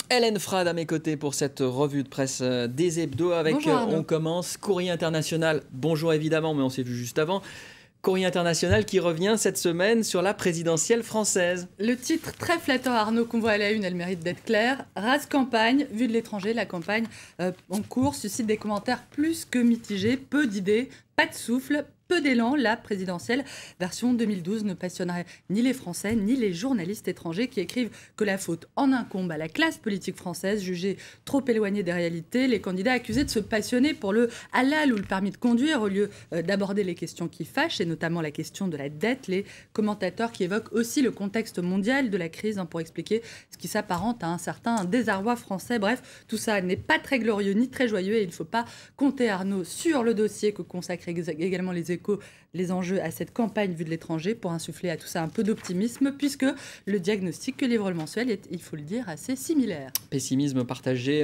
Hélène Frade à mes côtés pour cette revue de presse des hebdos avec, on commence, Courrier International, bonjour évidemment, mais on s'est vu juste avant. Courrier International qui revient cette semaine sur la présidentielle française. Le titre très flatteur, Arnaud, qu'on voit à la une, elle mérite d'être claire. Race campagne, vue de l'étranger, la campagne en cours suscite des commentaires plus que mitigés, peu d'idées, pas de souffle, peu d'élan. La présidentielle version 2012 ne passionnerait ni les Français ni les journalistes étrangers qui écrivent que la faute en incombe à la classe politique française, jugée trop éloignée des réalités. Les candidats accusés de se passionner pour le halal ou le permis de conduire au lieu d'aborder les questions qui fâchent, et notamment la question de la dette. Les commentateurs qui évoquent aussi le contexte mondial de la crise pour expliquer ce qui s'apparente à un certain désarroi français. Bref, tout ça n'est pas très glorieux ni très joyeux et il ne faut pas compter, Arnaud, sur le dossier que consacrent également les enjeux à cette campagne vue de l'étranger pour insuffler à tout ça un peu d'optimisme, puisque le diagnostic que livre le mensuel est, il faut le dire, assez similaire. Pessimisme partagé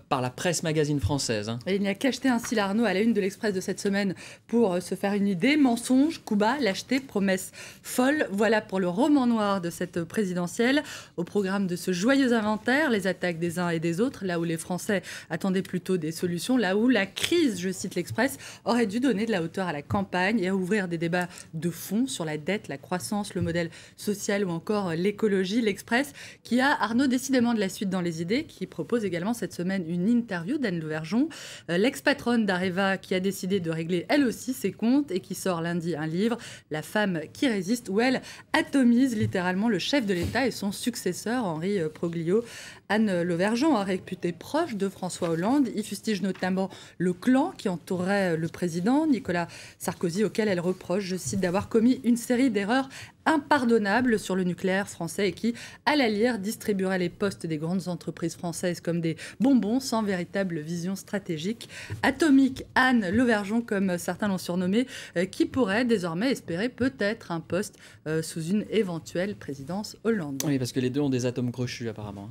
par la presse magazine française. Et il n'y a qu'acheter ainsi l'Arnaud à la une de l'Express de cette semaine pour se faire une idée. Mensonges, coups bas, lâcheté, promesses folles. Voilà pour le roman noir de cette présidentielle. Au programme de ce joyeux inventaire, les attaques des uns et des autres, là où les Français attendaient plutôt des solutions, là où la crise, je cite l'Express, aurait dû donner de la hauteur à la campagne et à ouvrir des débats de fond sur la dette, la croissance, le modèle social ou encore l'écologie. L'Express qui a, Arnaud, décidément de la suite dans les idées, qui propose également cette semaine une interview d'Anne Lauvergeon, l'ex-patronne d'Areva qui a décidé de régler elle aussi ses comptes et qui sort lundi un livre, La femme qui résiste, où elle atomise littéralement le chef de l'État et son successeur, Henri Proglio. Anne Lauvergeon, réputée proche de François Hollande, y fustige notamment le clan qui entourait le président, Nicolas Sarkozy, auquel elle reproche, je cite, d'avoir commis une série d'erreurs impardonnables sur le nucléaire français et qui, à la lire, distribuerait les postes des grandes entreprises françaises comme des bonbons sans véritable vision stratégique. Atomique Anne Lauvergeon, comme certains l'ont surnommée, qui pourrait désormais espérer peut-être un poste sous une éventuelle présidence Hollande. Oui, parce que les deux ont des atomes crochus apparemment.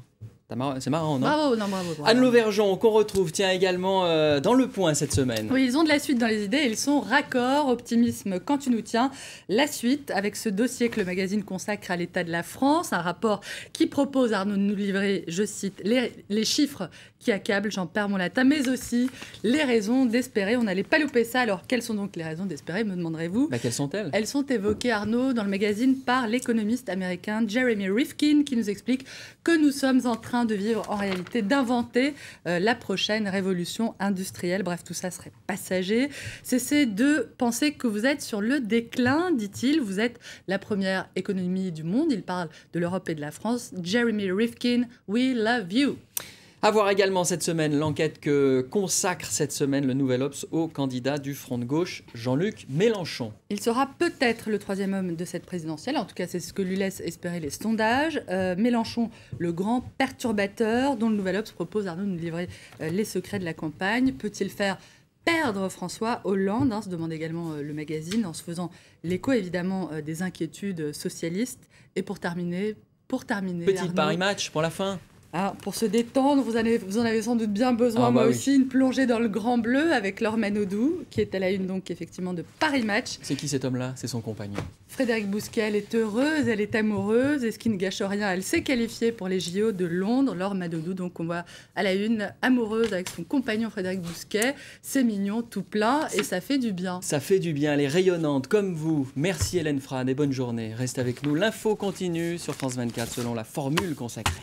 C'est marrant, non? Bravo, non, bravo. Anne Lauvergeon, qu'on retrouve également dans Le Point cette semaine. Oui, ils ont de la suite dans les idées, ils sont raccords, optimisme quand tu nous tiens. La suite, avec ce dossier que le magazine consacre à l'état de la France, un rapport qui propose, Arnaud, de nous livrer, je cite, les chiffres qui accablent, j'en perds mon latin, mais aussi les raisons d'espérer. On n'allait pas louper ça, alors quelles sont donc les raisons d'espérer, me demanderez-vous? Quelles sont-elles? Elles sont évoquées, Arnaud, dans le magazine par l'économiste américain Jeremy Rifkin, qui nous explique que nous sommes en train de vivre en réalité, d'inventer la prochaine révolution industrielle. Bref, tout ça serait passager. Cessez de penser que vous êtes sur le déclin, dit-il. Vous êtes la première économie du monde. Il parle de l'Europe et de la France. Jeremy Rifkin, we love you. À voir également cette semaine l'enquête que consacre cette semaine le Nouvel Obs au candidat du Front de gauche, Jean-Luc Mélenchon. Il sera peut-être le troisième homme de cette présidentielle, en tout cas c'est ce que lui laissent espérer les sondages. Mélenchon, le grand perturbateur dont le Nouvel Obs propose, Arnaud, de nous livrer les secrets de la campagne. Peut-il faire perdre François Hollande, se demande également le magazine, en se faisant l'écho évidemment des inquiétudes socialistes. Et pour terminer Petit pari match pour la fin. Ah, pour se détendre, vous en avez sans doute bien besoin, moi aussi, une plongée dans le grand bleu avec Laure Manodou, qui est à la une donc effectivement de Paris Match. C'est qui cet homme-là? C'est son compagnon. Frédérique Bousquet, elle est heureuse, elle est amoureuse, et ce qui ne gâche rien, elle s'est qualifiée pour les JO de Londres. Laure Manodou, donc on voit à la une, amoureuse avec son compagnon Frédérique Bousquet. C'est mignon, tout plein, et ça fait du bien. Ça fait du bien, elle est rayonnante, comme vous. Merci Hélène Frade et bonne journée. Reste avec nous, l'info continue sur France 24 selon la formule consacrée.